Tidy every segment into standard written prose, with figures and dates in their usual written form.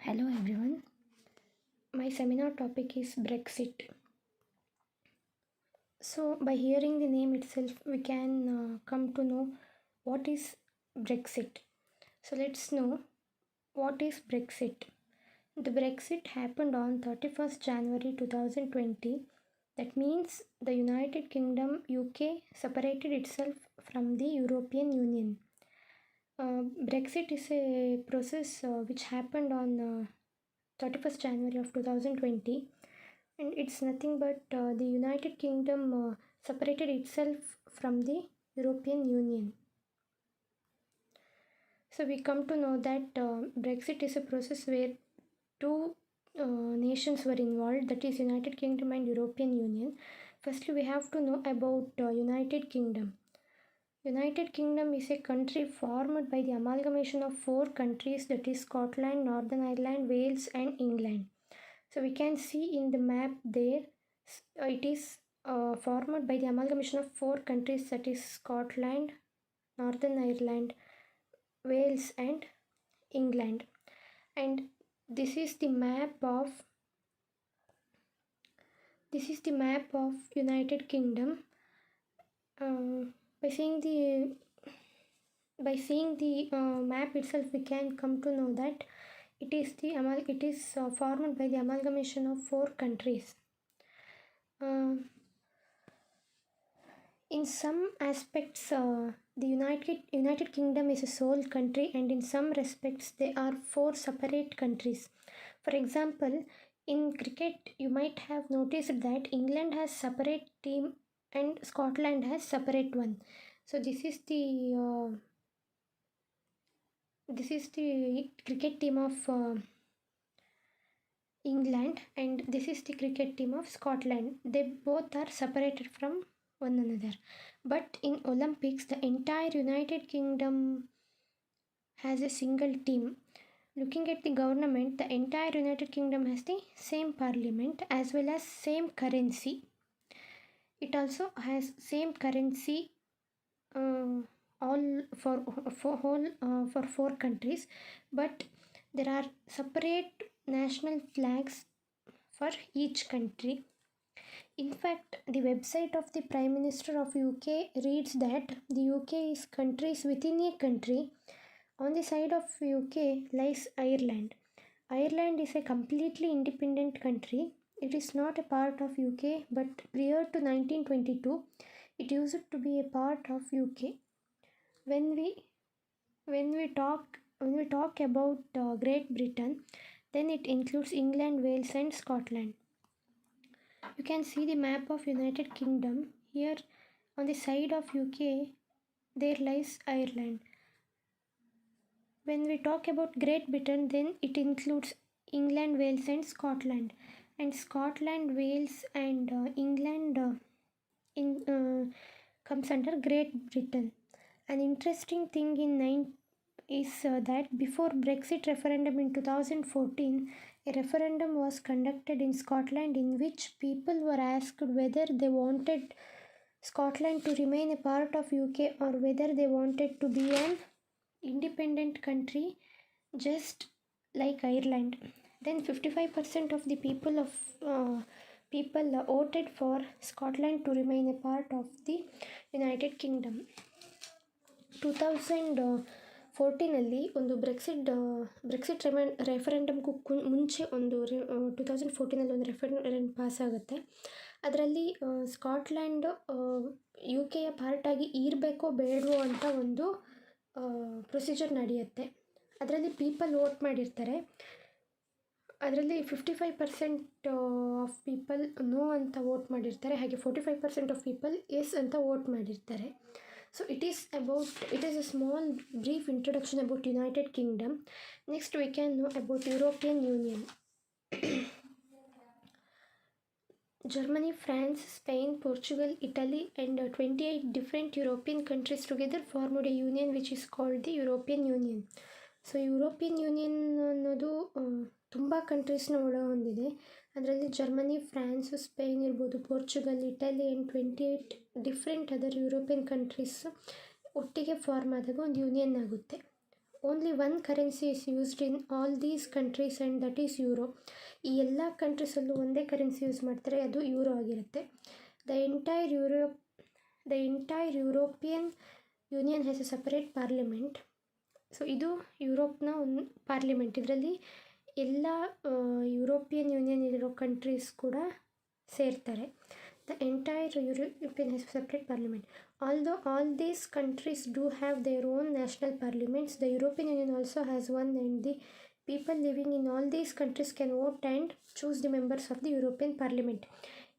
Hello everyone. My seminar topic is Brexit. So, by hearing the name itself, we can come to know what is Brexit. So, let's know what is Brexit. The Brexit happened on 31st January 2020. That means the United Kingdom UK separated itself from the European Union. Brexit is a process which happened on 31st January of 2020, and it's nothing but the United Kingdom separated itself from the European Union. So we come to know that Brexit is a process where two nations were involved, that is United Kingdom and European Union. Firstly, we have to know about United Kingdom. United Kingdom is a country formed by the amalgamation of four countries, that is Scotland, Northern Ireland, Wales and England. So we can see in the map there, it is formed by the amalgamation of four countries, that is Scotland, Northern Ireland, Wales and England. And this is the map of United Kingdom. By seeing the map itself, we can come to know that it is formed by the amalgamation of four countries. In some aspects, the United Kingdom is a sole country, and in some respects, they are four separate countries. For example, in cricket, you might have noticed that England has separate team and Scotland has separate one. So this is the cricket team of England, and this is the cricket team of Scotland. They both are separated from one another. But in Olympics, the entire United Kingdom has a single team. Looking at the government, the entire United Kingdom has the same parliament as well as same currency. It also has same currency all for four countries, but there are separate national flags for each country. In fact, the website of the Prime Minister of UK reads that the UK is countries within a country. On the side of UK lies Ireland. Ireland is a completely independent country. It is not a part of UK, but prior to 1922, it used to be a part of UK. When we talk about Great Britain, then it includes England, Wales, and Scotland. You can see the map of United Kingdom. Here on the side of UK, there lies Ireland. When we talk about Great Britain, then it includes England, Wales and Scotland. And Scotland, Wales and England comes under Great Britain. An interesting thing is that before Brexit referendum in 2014, a referendum was conducted in Scotland in which people were asked whether they wanted Scotland to remain a part of UK or whether they wanted to be an independent country just like Ireland. Then 55% of the people voted for Scotland to remain a part of the United Kingdom. 2014 ಒಂದು Brexit ರೆಫರೆಂಡಮ್ಗೂ ಮುಂಚೆ ಒಂದು 2014 ಒಂದು referendum pass ಆಗುತ್ತೆ. ಅದರಲ್ಲಿ Scotland you ಕೆಯ ಪಾರ್ಟಾಗಿ ಇರಬೇಕೋ ಬೇಡವೋ ಅಂತ ಒಂದು procedure ನಡೆಯುತ್ತೆ. ಅದರಲ್ಲಿ ಪೀಪಲ್ ವೋಟ್ ಮಾಡಿರ್ತಾರೆ. ಅದರಲ್ಲಿ 55% ಆಫ್ ಪೀಪಲ್ ನೋ ಅಂತ ವೋಟ್ ಮಾಡಿರ್ತಾರೆ, ಹಾಗೆ 45% ಆಫ್ ಪೀಪಲ್ ಎಸ್ ಅಂತ ವೋಟ್ ಮಾಡಿರ್ತಾರೆ. So it is a small brief introduction about United Kingdom. Next we can know about European Union. Germany, France, Spain, Portugal, Italy and 28 different European countries together formed a union which is called the European Union. So European Union ಅನ್ನೋದು ತುಂಬ ಕಂಟ್ರೀಸ್ನ ಒಳಗೊಂಡಿದೆ. ಅದರಲ್ಲಿ Germany, France, Spain ಇರ್ಬೋದು, Portugal, Italy and 28 different other European countries ಒಟ್ಟಿಗೆ form ಆದಾಗ ಒಂದು union ಆಗುತ್ತೆ. Only one currency is used in all these countries and that is euro. ಈ ಎಲ್ಲ ಕಂಟ್ರೀಸಲ್ಲೂ ಒಂದೇ ಕರೆನ್ಸಿ ಯೂಸ್ ಮಾಡ್ತಾರೆ, ಅದು ಯೂರೋ ಆಗಿರುತ್ತೆ. The entire European union has A separate parliament. So ಇದು ಯುರೋಪ್ನ ಒಂದು ಪಾರ್ಲಿಮೆಂಟ್. ಇದರಲ್ಲಿ ಎಲ್ಲ ಯುರೋಪಿಯನ್ ಯೂನಿಯನ್ ಕಂಟ್ರೀಸ್ ಕೂಡ ಸೇರ್ತಾರೆ. The entire European has a separate parliament. Although all these countries do have their own national parliaments, the European Union also has one, and the people living in all these countries can vote and choose the members of the European Parliament.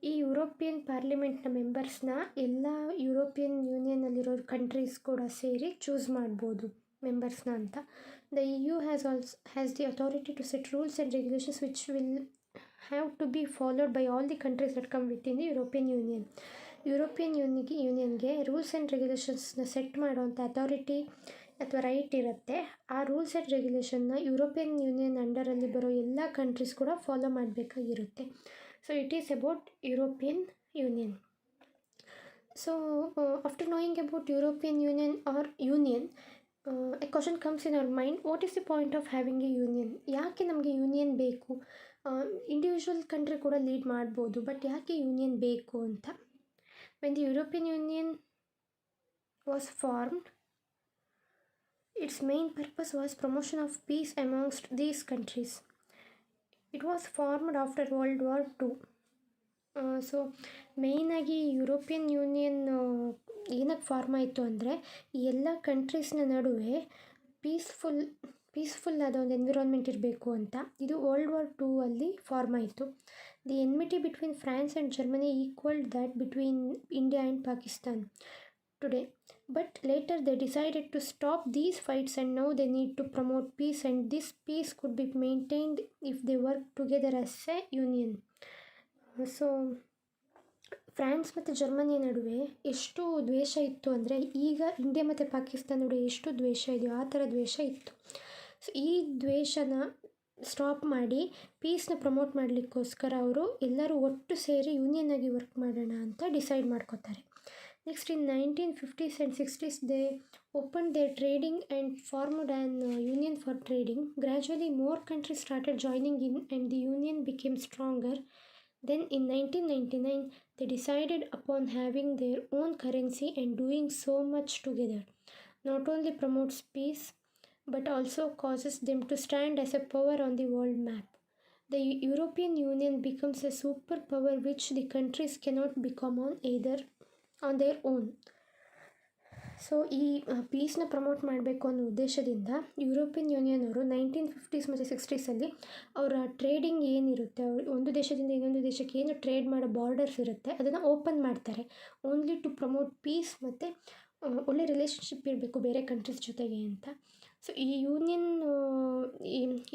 ಈ European ಪಾರ್ಲಿಮೆಂಟ್ನ ಮೆಂಬರ್ಸ್ನ ಎಲ್ಲ European ಯೂನಿಯನ್ನಲ್ಲಿರೋ countries ಕೂಡ ಸೇರಿ choose ಮಾಡ್ಬೋದು ಮೆಂಬರ್ಸ್ನ ಅಂತ. The EU has the authority to set rules and regulations which will have to be followed by all the countries that come within the European Union. European ಯೂನಿಯನ್ಗೆ rules and ರೆಗ್ಯುಲೇಷನ್ಸ್ನ set ಮಾಡೋವಂಥ authority ಅಥವಾ right ಇರುತ್ತೆ. ಆ rules and ರೆಗ್ಯುಲೇಷನ್ನ European Union ಅಂಡರಲ್ಲಿ ಬರೋ ಎಲ್ಲ ಕಂಟ್ರೀಸ್ ಕೂಡ ಫಾಲೋ ಮಾಡಬೇಕಾಗಿರುತ್ತೆ. So it is about European Union. So after knowing about European Union or union, a question comes in our mind, what is the point of having a union? ಯಾಕೆ ನಮಗೆ union ಬೇಕು? Individual country ಕೂಡ lead ಮಾಡ್ಬೋದು, but ಯಾಕೆ union ಬೇಕು ಅಂತ. When the European union was formed, it's main purpose was promotion of piece amongst these countries. It was formed after world War II. So ಮೇಯ್ನಾಗಿ European union ಏನಕ್ಕೆ form ಆಯಿತು ಅಂದರೆ, ಈ ಎಲ್ಲ ಕಂಟ್ರೀಸ್ನ ನಡುವೆ ಪೀಸ್ಫುಲ್ ಆದ ಒಂದು ಎನ್ವಿರಾನ್ಮೆಂಟ್ ಇರಬೇಕು ಅಂತ. ಇದು ವರ್ಲ್ಡ್ ವಾರ್ II ಅಲ್ಲಿ ಫಾರ್ಮ್ ಆಯಿತು. The enmity between France and Germany equalled that between India and Pakistan today. But later they decided to stop these fights, and now they need to promote peace, and this peace could be maintained if they work together as a union. So France ಮತ್ತು ಜರ್ಮನಿಯ ನಡುವೆ ಎಷ್ಟು ದ್ವೇಷ ಇತ್ತು ಅಂದರೆ, ಈಗ India ಮತ್ತು ಪಾಕಿಸ್ತಾನ ನಡುವೆ ಎಷ್ಟು ದ್ವೇಷ ಇದೆಯೋ ಆ ಥರ ದ್ವೇಷ ಇತ್ತು. ಸೊ ಈ ದ್ವೇಷನ ಸ್ಟಾಪ್ ಮಾಡಿ ಪೀಸ್ನ ಪ್ರಮೋಟ್ ಮಾಡಲಿಕ್ಕೋಸ್ಕರ ಅವರು ಎಲ್ಲರೂ ಒಟ್ಟು ಸೇರಿ ಯೂನಿಯನ್ ಆಗಿ ವರ್ಕ್ ಮಾಡೋಣ ಅಂತ ಡಿಸೈಡ್ ಮಾಡ್ಕೋತಾರೆ. Next in 1950s and 60s they opened their trading and formed an union for trading. Gradually more countries started joining in and the union became stronger. Then in 1999 they decided upon having their own currency, and doing so much together not only promotes peace but also causes them to stand as a power on the world map. The European Union becomes a superpower which the countries cannot become on their own. So ಈ ಪೀಸ್ನ promote ಮಾಡಬೇಕು ಅನ್ನೋ ಉದ್ದೇಶದಿಂದ European union ಅವರು 1950s ಮತ್ತು 60sಲ್ಲಿ ಅವರ trading ಏನಿರುತ್ತೆ, ಒಂದು ದೇಶದಿಂದ ಇನ್ನೊಂದು ದೇಶಕ್ಕೆ ಏನು ಟ್ರೇಡ್ ಮಾಡೋ ಬಾರ್ಡರ್ಸ್ ಇರುತ್ತೆ ಅದನ್ನು ಓಪನ್ ಮಾಡ್ತಾರೆ, ಓನ್ಲಿ ಟು ಪ್ರಮೋಟ್ ಪೀಸ್ ಮತ್ತು ಒಳ್ಳೆ ರಿಲೇಷನ್ಶಿಪ್ ಇರಬೇಕು ಬೇರೆ ಕಂಟ್ರೀಸ್ ಜೊತೆಗೆ ಅಂತ. ಸೊ ಈ ಯೂನಿಯನ್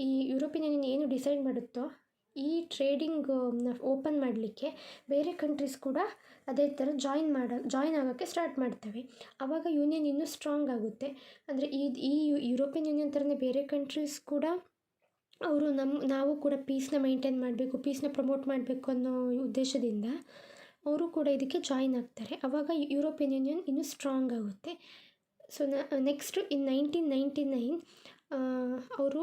ಈ ಯುರೋಪಿಯನ್ ಯೂನಿಯನ್ ಏನು ಡಿಸೈಡ್ ಮಾಡುತ್ತೋ ಈ ಟ್ರೇಡಿಂಗ್ ಓಪನ್ ಮಾಡಲಿಕ್ಕೆ ಬೇರೆ ಕಂಟ್ರೀಸ್ ಕೂಡ ಅದೇ ಥರ ಜಾಯಿನ್ ಆಗೋಕ್ಕೆ ಸ್ಟಾರ್ಟ್ ಮಾಡ್ತವೆ. ಆವಾಗ ಯೂನಿಯನ್ ಇನ್ನೂ ಸ್ಟ್ರಾಂಗ್ ಆಗುತ್ತೆ. ಅಂದರೆ ಈ ಯುರೋಪಿಯನ್ ಯೂನಿಯನ್ ಥರನೇ ಬೇರೆ ಕಂಟ್ರೀಸ್ ಕೂಡ ಅವರು ನಾವು ಕೂಡ ಪೀಸ್ನ ಮೇಂಟೈನ್ ಮಾಡಬೇಕು, ಪೀಸ್ನ ಪ್ರಮೋಟ್ ಮಾಡಬೇಕು ಅನ್ನೋ ಉದ್ದೇಶದಿಂದ ಅವರು ಕೂಡ ಇದಕ್ಕೆ ಜಾಯಿನ್ ಆಗ್ತಾರೆ. ಆವಾಗ ಯುರೋಪಿಯನ್ ಯೂನಿಯನ್ ಇನ್ನೂ ಸ್ಟ್ರಾಂಗ್ ಆಗುತ್ತೆ. ಸೊ ನೆಕ್ಸ್ಟ್ ಇನ್ 1999 ಅವರು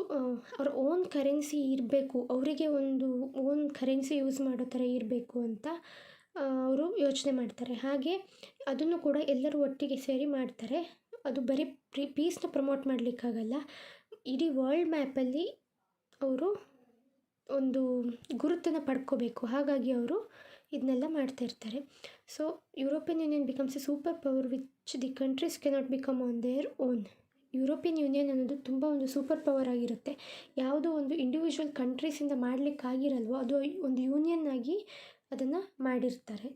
ಅವ್ರ ಓನ್ ಕರೆನ್ಸಿ ಇರಬೇಕು, ಅವರಿಗೆ ಒಂದು ಓನ್ ಕರೆನ್ಸಿ ಯೂಸ್ ಮಾಡೋ ಥರ ಇರಬೇಕು ಅಂತ ಅವರು ಯೋಚನೆ ಮಾಡ್ತಾರೆ. ಹಾಗೆ ಅದನ್ನು ಕೂಡ ಎಲ್ಲರೂ ಒಟ್ಟಿಗೆ ಸೇರಿ ಮಾಡ್ತಾರೆ. ಅದು ಬರೀ ಪೀಸ್ನ ಪ್ರಮೋಟ್ ಮಾಡಲಿಕ್ಕಾಗಲ್ಲ, ಇಡೀ ವರ್ಲ್ಡ್ ಮ್ಯಾಪಲ್ಲಿ ಅವರು ಒಂದು ಗುರುತನ್ನು ಪಡ್ಕೋಬೇಕು. ಹಾಗಾಗಿ ಅವರು ಇದನ್ನೆಲ್ಲ ಮಾಡ್ತಾಯಿರ್ತಾರೆ. So European union becomes A super power which the countries cannot become on their own. European union ಅನ್ನೋದು ತುಂಬ ಒಂದು ಸೂಪರ್ ಪವರ್ ಆಗಿರುತ್ತೆ. ಯಾವುದೋ ಒಂದು ಇಂಡಿವಿಜುವಲ್ ಕಂಟ್ರೀಸಿಂದ ಮಾಡಲಿಕ್ಕಾಗಿರಲ್ವೋ ಅದು ಒಂದು ಯೂನಿಯನ್ ಆಗಿ ಅದನ್ನು ಮಾಡಿರ್ತಾರೆ.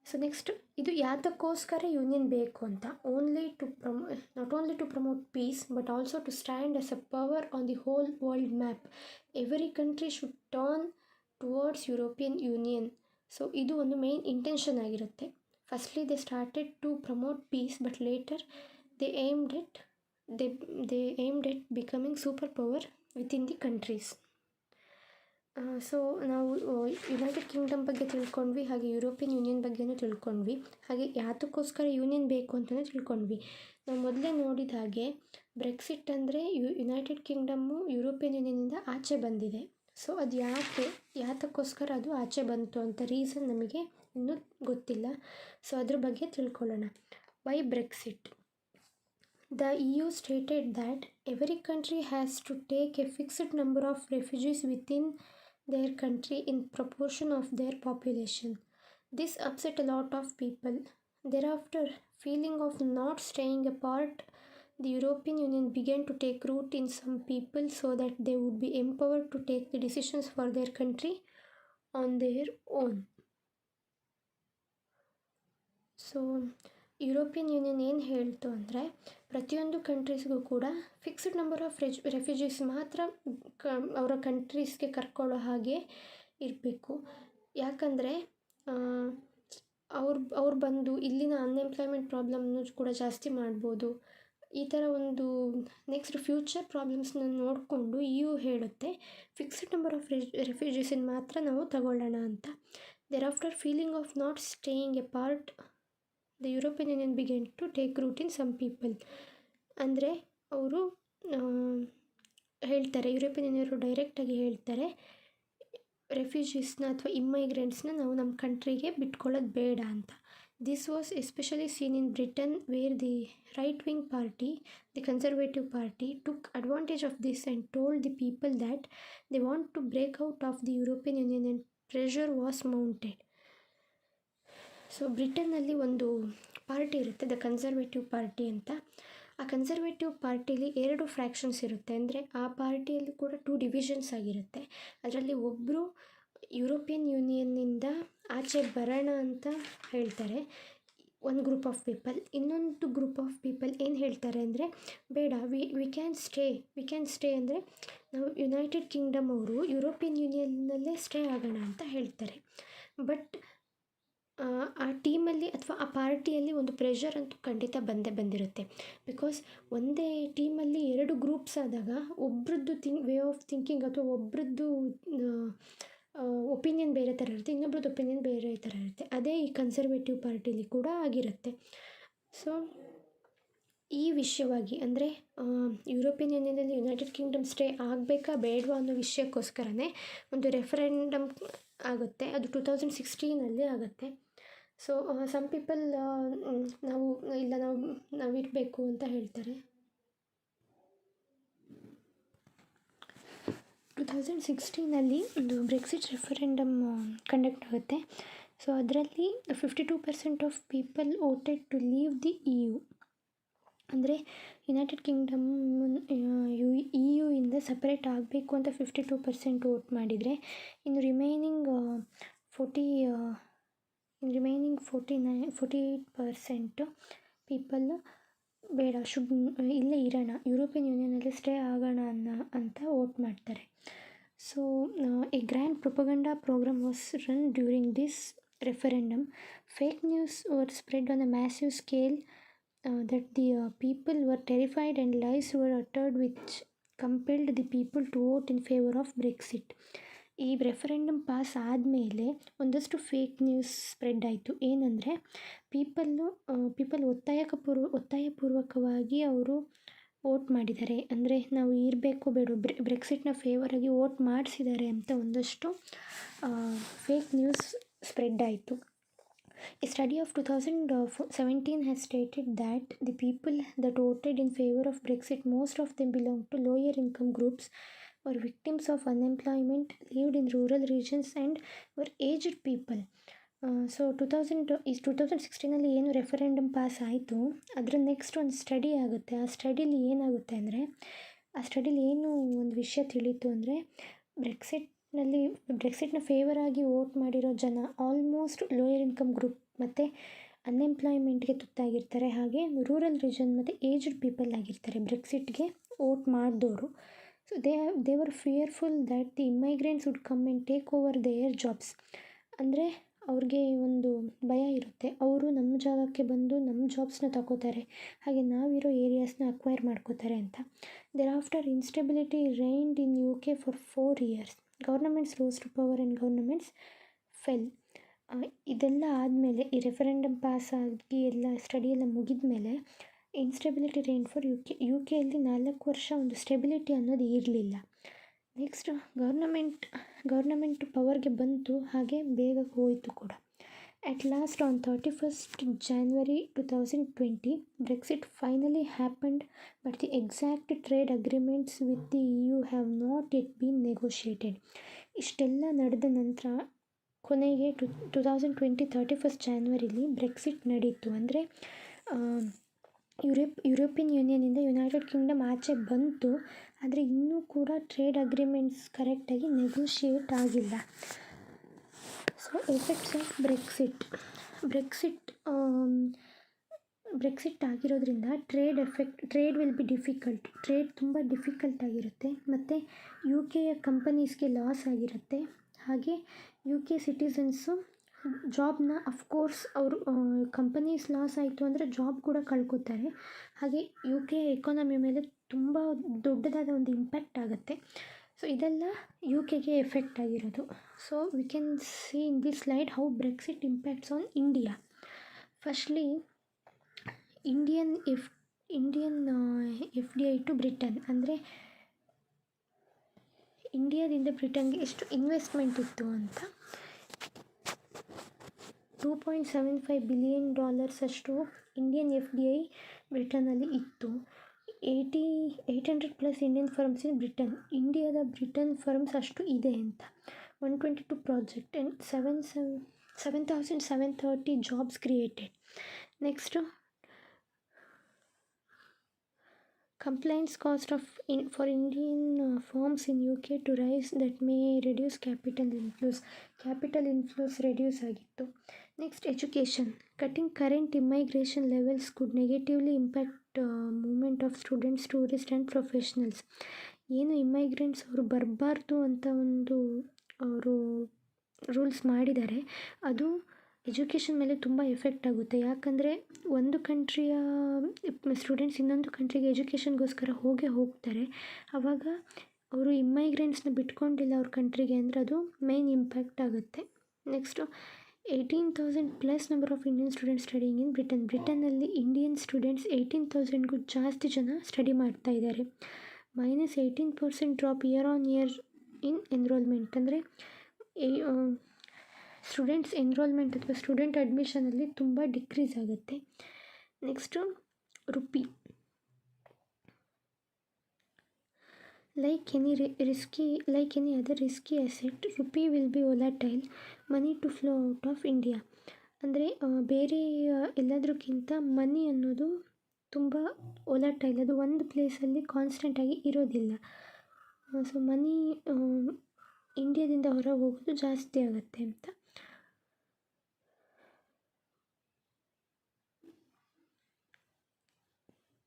ಸೊ ನೆಕ್ಸ್ಟ್ ಇದು ಯಾತಕ್ಕೋಸ್ಕರ ಯೂನಿಯನ್ ಬೇಕು ಅಂತ, not only to promote peace but also to stand as a power on the whole world map. Every country should turn towards European Union. So ಇದು ಒಂದು ಮೇನ್ ಇಂಟೆನ್ಷನ್ ಆಗಿರುತ್ತೆ. Firstly they started to promote peace but later they aimed at becoming superpower within the countries. So ನಾವು United Kingdom ಬಗ್ಗೆ ತಿಳ್ಕೊಂಡ್ವಿ, ಹಾಗೆ European union ಬಗ್ಗೆನೂ ತಿಳ್ಕೊಂಡ್ವಿ, ಹಾಗೆ ಯಾತಕ್ಕೋಸ್ಕರ ಯೂನಿಯನ್ ಬೇಕು ಅಂತಲೂ ತಿಳ್ಕೊಂಡ್ವಿ. ನಾವು ಮೊದಲೇ ನೋಡಿದ ಹಾಗೆ ಬ್ರೆಕ್ಸಿಟ್ ಅಂದರೆ ಯುನೈಟೆಡ್ ಕಿಂಗ್ಡಮ್ಮು ಯುರೋಪಿಯನ್ ಯೂನಿಯನಿಂದ ಆಚೆ ಬಂದಿದೆ. ಸೊ ಅದು ಯಾತಕ್ಕೋಸ್ಕರ ಅದು ಆಚೆ ಬಂತು ಅಂತ ರೀಸನ್ ನಮಗೆ ಇನ್ನೂ ಗೊತ್ತಿಲ್ಲ. ಸೊ ಅದ್ರ ಬಗ್ಗೆ ತಿಳ್ಕೊಳ್ಳೋಣ. Why Brexit? The EU stated that every country has to take a fixed number of refugees within their country in proportion of their population. This upset a lot of people. Thereafter, feeling of not staying apart, the European Union began to take root in some people so that they would be empowered to take the decisions for their country on their own. So European union ಏನು ಹೇಳ್ತು ಅಂದರೆ, ಪ್ರತಿಯೊಂದು ಕಂಟ್ರೀಸ್ಗೂ ಕೂಡ fixed number of refugees ಮಾತ್ರ ಅವರ ಕಂಟ್ರೀಸ್ಗೆ ಕರ್ಕೊಳ್ಳೋ ಹಾಗೆ ಇರಬೇಕು. ಯಾಕಂದರೆ ಅವ್ರು ಬಂದು ಇಲ್ಲಿನ ಅನ್ಎಂಪ್ಲಾಯ್ಮೆಂಟ್ ಪ್ರಾಬ್ಲಮ್ನು ಕೂಡ ಜಾಸ್ತಿ ಮಾಡ್ಬೋದು. ಈ ಥರ ಒಂದು ನೆಕ್ಸ್ಟ್ ಫ್ಯೂಚರ್ ಪ್ರಾಬ್ಲಮ್ಸ್ನ ನೋಡಿಕೊಂಡು EU ಹೇಳುತ್ತೆ ಫಿಕ್ಸ್ಡ್ ನಂಬರ್ ಆಫ್ ರೆಫ್ಯೂಜೀಸನ್ನು ಮಾತ್ರ ನಾವು ತಗೊಳ್ಳೋಣ ಅಂತ. thereafter feeling of not staying apart, the European Union began to take root in some people. ಅಂದರೆ ಅವರು ಹೇಳ್ತಾರೆ, ಯುರೋಪಿಯನ್ ಯೂನಿಯನ್ ಡೈರೆಕ್ಟಾಗಿ ಹೇಳ್ತಾರೆ, ರೆಫ್ಯೂಜೀಸ್ನ ಅಥವಾ ಇಮ್ಮೈಗ್ರೆಂಟ್ಸ್ನ ನಾವು ನಮ್ಮ ಕಂಟ್ರಿಗೆ ಬಿಟ್ಕೊಳ್ಳೋದು ಬೇಡ ಅಂತ. This was especially seen in Britain, where the right wing party, the Conservative Party, took advantage of this and told the people that they want to break out of the European Union and pressure was mounted. So ಬ್ರಿಟನ್ನಲ್ಲಿ ಒಂದು party ಇರುತ್ತೆ, the conservative party ಅಂತ. ಆ conservative ಪಾರ್ಟಿಲಿ 2 fractions ಇರುತ್ತೆ. ಅಂದರೆ ಆ ಪಾರ್ಟಿಯಲ್ಲಿ ಕೂಡ 2 divisions ಆಗಿರುತ್ತೆ. ಅದರಲ್ಲಿ ಒಬ್ಬರು ಯುರೋಪಿಯನ್ ಯೂನಿಯನ್ನಿಂದ ಆಚೆ ಬರೋಣ ಅಂತ ಹೇಳ್ತಾರೆ, ಒಂದು ಗ್ರೂಪ್ ಆಫ್ ಪೀಪಲ್. ಇನ್ನೊಂದು ಗ್ರೂಪ್ ಆಫ್ ಪೀಪಲ್ ಏನು ಹೇಳ್ತಾರೆ ಅಂದರೆ, ಬೇಡ, ವಿ ಕ್ಯಾನ್ ಸ್ಟೇ ಅಂದರೆ ನಾವು ಯುನೈಟೆಡ್ ಕಿಂಗ್ಡಮ್ ಅವರು ಯುರೋಪಿಯನ್ ಯೂನಿಯನ್ನಲ್ಲೇ ಸ್ಟೇ ಆಗೋಣ ಅಂತ ಹೇಳ್ತಾರೆ. ಬಟ್ ಆ ಟೀಮಲ್ಲಿ ಅಥವಾ ಆ ಪಾರ್ಟಿಯಲ್ಲಿ ಒಂದು ಪ್ರೆಷರ್ ಅಂತೂ ಖಂಡಿತ ಬಂದಿರುತ್ತೆ. ಬಿಕಾಸ್ ಒಂದೇ ಟೀಮಲ್ಲಿ 2 ಗ್ರೂಪ್ಸ್ ಆದಾಗ ಒಬ್ರದ್ದು ವೇ ಆಫ್ ಥಿಂಕಿಂಗ್ ಅಥವಾ ಒಬ್ರದ್ದು ಒಪಿನಿಯನ್ ಬೇರೆ ಥರ ಇರುತ್ತೆ, ಇನ್ನೊಬ್ರದ್ದು ಒಪಿನಿಯನ್ ಬೇರೆ ಥರ ಇರುತ್ತೆ. ಅದೇ ಈ ಕನ್ಸರ್ವೇಟಿವ್ ಪಾರ್ಟಿಲಿ ಕೂಡ ಆಗಿರುತ್ತೆ. ಸೊ ಈ ವಿಷಯವಾಗಿ ಅಂದರೆ ಯುರೋಪಿಯನ್ ಯೂನಿಯನಲ್ಲಿ ಯುನೈಟೆಡ್ ಕಿಂಗ್ಡಮ್ ಸ್ಟೇ ಆಗಬೇಕಾ ಬೇಡವಾ ಅನ್ನೋ ವಿಷಯಕ್ಕೋಸ್ಕರನೇ ಒಂದು ರೆಫರೆಂಡಮ್ ಆಗುತ್ತೆ. ಅದು 2016 ಆಗುತ್ತೆ. ಸೊ ಸಮ್ ಪೀಪಲ್ ನಾವು ಇರಬೇಕು ಅಂತ ಹೇಳ್ತಾರೆ. 2016 ಒಂದು ಬ್ರೆಕ್ಸಿಟ್ ರೆಫರೆಂಡಮ್ ಕಂಡಕ್ಟ್ ಆಗುತ್ತೆ. ಸೊ ಅದರಲ್ಲಿ 52% of people voted to leave the EU. ಅಂದರೆ ಯುನೈಟೆಡ್ ಕಿಂಗ್ಡಮ್ EU ಇಂದ ಸಪ್ರೇಟ್ ಆಗಬೇಕು ಅಂತ 52% ವೋಟ್ ಮಾಡಿದರೆ, ಇನ್ನು ರಿಮೈನಿಂಗ್ 48% ಪೀಪಲ್ ಬೇಡ, ಇಲ್ಲೇ ಇರೋಣ, ಯುರೋಪಿಯನ್ ಯೂನಿಯನಲ್ಲಿ ಸ್ಟೇ ಆಗೋಣ ಅಂತ ವೋಟ್ ಮಾಡ್ತಾರೆ. So a grand propaganda programme was run during this referendum. Fake news were spread on a massive scale that the people were terrified and lies were uttered which compelled the people to vote in favor of Brexit. ಈ referendum pass ಆದಮೇಲೆ ಒಂದಷ್ಟು fake news spread ಆಯಿತು. ಏನಂದರೆ people ಒತ್ತಾಯಪೂರ್ವಕವಾಗಿ ಅವರು vote ಮಾಡಿದ್ದಾರೆ, ಅಂದರೆ ನಾವು ಇರಬೇಕು ಬೇಡ, ಬ್ರೆಕ್ಸಿಟ್ನ ಫೇವರಾಗಿ ವೋಟ್ ಮಾಡಿಸಿದ್ದಾರೆ ಅಂತ ಒಂದಷ್ಟು ಫೇಕ್ ನ್ಯೂಸ್ ಸ್ಪ್ರೆಡ್ ಆಯಿತು. A study of 2017 has stated that the people that voted in favor of Brexit, most of them belonged to lower income groups, were victims of unemployment, lived in rural regions and were aged people. So 2016 ಏನು referendum pass ಆಯಿತು, ಅದರ next ಒಂದು study ಆಗುತ್ತೆ. ಆ ಸ್ಟಡೀಲಿ ಏನಾಗುತ್ತೆ ಅಂದರೆ, ಆ ಸ್ಟಡೀಲಿ ಏನು ಒಂದು ವಿಷಯ ತಿಳಿಯಿತು ಅಂದರೆ, ಬ್ರೆಕ್ಸಿಟ್ನ ಫೇವರಾಗಿ ವೋಟ್ ಮಾಡಿರೋ ಜನ ಆಲ್ಮೋಸ್ಟ್ ಲೋಯರ್ ಇನ್ಕಮ್ ಗ್ರೂಪ್ ಮತ್ತು ಅನ್ಎಂಪ್ಲಾಯ್ಮೆಂಟ್ಗೆ ತುತ್ತಾಗಿರ್ತಾರೆ. ಹಾಗೆ ರೂರಲ್ ರೀಜನ್ ಮತ್ತು ಏಜ್ಡ್ ಪೀಪಲ್ ಆಗಿರ್ತಾರೆ ಬ್ರೆಕ್ಸಿಟ್ಗೆ ವೋಟ್ ಮಾಡಿದವರು. So they were fearful that the immigrants would come and take over their jobs. ಅಂದರೆ ಅವ್ರಿಗೆ ಒಂದು ಭಯ ಇರುತ್ತೆ, ಅವರು ನಮ್ಮ ಜಾಗಕ್ಕೆ ಬಂದು ನಮ್ಮ ಜಾಬ್ಸ್ನ ತಗೋತಾರೆ, ಹಾಗೆ ನಾವಿರೋ ಏರಿಯಾಸ್ನ ಅಕ್ವೈರ್ ಮಾಡ್ಕೋತಾರೆ ಅಂತ. Thereafter instability reigned in UK for 4 years. Governments rose to power and governments fell. ಇದೆಲ್ಲ ಆದಮೇಲೆ, ಈ ರೆಫರೆಂಡಮ್ ಪಾಸ್ ಆಗಿ ಎಲ್ಲ ಸ್ಟಡಿ ಎಲ್ಲ ಮುಗಿದ ಮೇಲೆ ಇನ್ಸ್ಟೆಬಿಲಿಟಿ ರೇನ್ ಫಾರ್ ಯು ಕೆಯಲ್ಲಿ 4 ವರ್ಷ ಒಂದು ಸ್ಟೆಬಿಲಿಟಿ ಅನ್ನೋದು ಇರಲಿಲ್ಲ. ನೆಕ್ಸ್ಟ್ ಗೌರ್ನಮೆಂಟ್ ಪವರ್ಗೆ ಬಂತು, ಹಾಗೆ ಬೇಗ ಹೋಯಿತು ಕೂಡ. At last, on 31st January 2020, Brexit finally happened, but the exact trade agreements with the EU have not yet been negotiated. ಇಷ್ಟೆಲ್ಲ ನಡೆದ ನಂತರ ಕೊನೆಗೆ 2020 31st ಜಾನ್ವರಿಲಿ ಬ್ರೆಕ್ಸಿಟ್ ನಡೀತು. ಅಂದರೆ ಯುರೋಪಿಯನ್ ಯೂನಿಯನಿಂದ ಯುನೈಟೆಡ್ ಕಿಂಗ್ಡಮ್ ಆಚೆ ಬಂತು, ಆದರೆ ಇನ್ನೂ ಕೂಡ ಟ್ರೇಡ್ ಅಗ್ರಿಮೆಂಟ್ಸ್ ಕರೆಕ್ಟಾಗಿ ನೆಗೋಷಿಯೇಟ್ ಆಗಿಲ್ಲ. ಸೊ ಎಫೆಕ್ಟ್ಸ್ ಆಫ್ ಬ್ರೆಕ್ಸಿಟ್ ಆಗಿರೋದ್ರಿಂದ trade will be difficult. Trade ತುಂಬ ಡಿಫಿಕಲ್ಟ್ ಆಗಿರುತ್ತೆ. ಮತ್ತು ಯು ಕೆಯ ಕಂಪನೀಸ್ಗೆ ಲಾಸ್ ಆಗಿರುತ್ತೆ. ಹಾಗೆ ಯು ಕೆ ಸಿಟಿಸನ್ಸು ಜಾಬ್ನ ಅಫ್ಕೋರ್ಸ್ ಅವರು ಕಂಪನೀಸ್ ಲಾಸ್ ಆಯಿತು ಅಂದರೆ ಜಾಬ್ ಕೂಡ ಕಳ್ಕೊತಾರೆ. ಹಾಗೆ ಯು ಕೆ ಎಕಾನಮಿ ಮೇಲೆ ತುಂಬ ದೊಡ್ಡದಾದ ಒಂದು ಇಂಪ್ಯಾಕ್ಟ್ ಆಗುತ್ತೆ. ಸೊ ಇದೆಲ್ಲ ಯು ಕೆಗೆ ಎಫೆಕ್ಟ್ ಆಗಿರೋದು. So we can see in this slide how Brexit impacts on India. Firstly Indian F D I to Britain. ಅಂದರೆ ಇಂಡಿಯಾದಿಂದ ಬ್ರಿಟನ್ಗೆ ಎಷ್ಟು ಇನ್ವೆಸ್ಟ್ಮೆಂಟ್ ಇತ್ತು ಅಂತ, $2.75 ಬಿಲಿಯನ್ ಅಷ್ಟು ಇಂಡಿಯನ್ ಎಫ್ ಡಿ ಐ ಬ್ರಿಟನಲ್ಲಿ ಇತ್ತು. 800+ ಇಂಡಿಯನ್ ಫರ್ಮ್ಸ್ ಇನ್ ಬ್ರಿಟನ್. ಇಂಡಿಯಾದ ಬ್ರಿಟನ್ ಫರ್ಮ್ಸ್ ಅಷ್ಟು ಇದೆ ಅಂತ. 122 project and 7,730 jobs created. Next compliance cost for Indian firms in UK to rise that may reduce capital inflows reduce ಆಗಿತ್ತು. Next education. Cutting current immigration levels could negatively impact movement of students, tourist and professionals. ಏನು ಇಮ್ಮೈಗ್ರೆಂಟ್ಸ್ ಅವರು ಬರಬಾರ್ದು ಅಂತ ಒಂದು ಅವರು rules ಮಾಡಿದ್ದಾರೆ, ಅದು ಎಜುಕೇಷನ್ ಮೇಲೆ ತುಂಬ ಎಫೆಕ್ಟ್ ಆಗುತ್ತೆ. ಯಾಕಂದರೆ ಒಂದು ಕಂಟ್ರಿಯ ಸ್ಟೂಡೆಂಟ್ಸ್ ಇನ್ನೊಂದು ಕಂಟ್ರಿಗೆ ಎಜುಕೇಷನ್ಗೋಸ್ಕರ ಹೋಗ್ತಾರೆ. ಆವಾಗ ಅವರು ಇಮ್ಮೈಗ್ರೆಂಟ್ಸ್ನ ಬಿಟ್ಕೊಂಡಿಲ್ಲ ಅವ್ರ ಕಂಟ್ರಿಗೆ ಅಂದರೆ ಅದು ಮೇನ್ ಇಂಪ್ಯಾಕ್ಟ್ ಆಗುತ್ತೆ. Next 18,000+ number of Indian students studying in ಬ್ರಿಟನ್ನಲ್ಲಿ ಇಂಡಿಯನ್ ಸ್ಟೂಡೆಂಟ್ಸ್ 18,000ಗೂ ಜಾಸ್ತಿ ಜನ ಸ್ಟಡಿ ಮಾಡ್ತಾ ಇದ್ದಾರೆ. -18% ಡ್ರಾಪ್ ಇಯರ್ ಇನ್ ಎನ್ರೋಲ್ಮೆಂಟ್. ಅಂದರೆ ಸ್ಟೂಡೆಂಟ್ಸ್ ಎನ್ರೋಲ್ಮೆಂಟ್ ಅಥವಾ ಸ್ಟೂಡೆಂಟ್ ಅಡ್ಮಿಷನಲ್ಲಿ ತುಂಬ ಡಿಕ್ರೀಸ್ ಆಗುತ್ತೆ. Next rupee. Like any other risky asset, rupee will be volatile. Money to flow out of India. ಅಂದರೆ ಬೇರೆ ಎಲ್ಲದಕ್ಕಿಂತ ಮನಿ ಅನ್ನೋದು ತುಂಬ ವೊಲಟೈಲ್. ಅದು ಒಂದು ಪ್ಲೇಸಲ್ಲಿ ಕಾನ್ಸ್ಟೆಂಟಾಗಿ ಇರೋದಿಲ್ಲ. ಸೊ ಮನಿ ಇಂಡಿಯಾದಿಂದ ಹೊರ ಹೋಗೋದು ಜಾಸ್ತಿ ಆಗುತ್ತೆ ಅಂತ.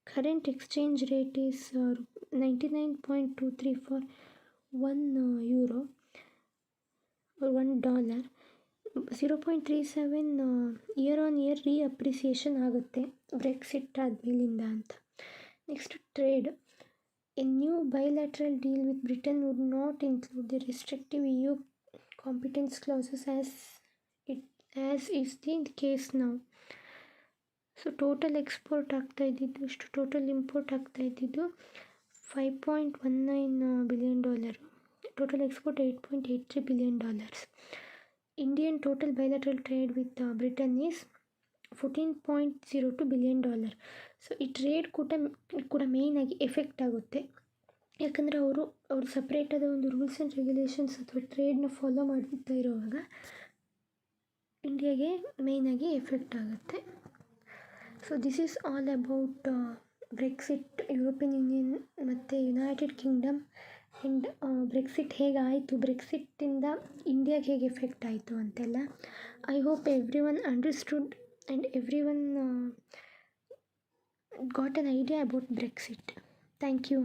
Current exchange rate is 99.23 for €1 or $1. 0.37 year on year reappreciation ಆಗುತ್ತೆ ಬ್ರೆಕ್ಸಿಟ್ ಆದಮೇಲಿಂದ ಅಂತ. Next trade. A new bilateral deal with Britain would not include the restrictive EU competence clauses as is the case now. So total export ಆಗ್ತಾ ಇದ್ದಿದ್ದು ಎಷ್ಟು, total import ಆಗ್ತಾ ಇದ್ದಿದ್ದು $5.19 billion. Total export $8.83 billion. Indian total bilateral trade with Britain is $14.02 billion. So ಈ trade ಕೂಡ ಮೇಯ್ನಾಗಿ effect ಆಗುತ್ತೆ. ಯಾಕಂದರೆ ಅವರು ಸಪ್ರೇಟಾದ ಒಂದು ರೂಲ್ಸ್ ಆ್ಯಂಡ್ ರೆಗ್ಯುಲೇಷನ್ಸ್ ಅಥವಾ ಟ್ರೇಡ್ನ ಫಾಲೋ ಮಾಡ್ತಾ ಇರೋವಾಗ ಇಂಡಿಯಾಗೆ ಮೇಯ್ನಾಗಿ ಎಫೆಕ್ಟ್ ಆಗುತ್ತೆ. So this is all about Brexit, European Union ಮತ್ತು ಯುನೈಟೆಡ್ ಕಿಂಗ್ಡಮ್ ಆ್ಯಂಡ್ ಬ್ರೆಕ್ಸಿಟ್ ಹೇಗಾಯಿತು, ಬ್ರೆಕ್ಸಿಟ್ಟಿಂದ ಇಂಡಿಯಾಗೆ ಹೇಗೆ ಎಫೆಕ್ಟ್ ಆಯಿತು ಅಂತೆಲ್ಲ. I hope everyone understood and everyone got an idea about Brexit. Thank you.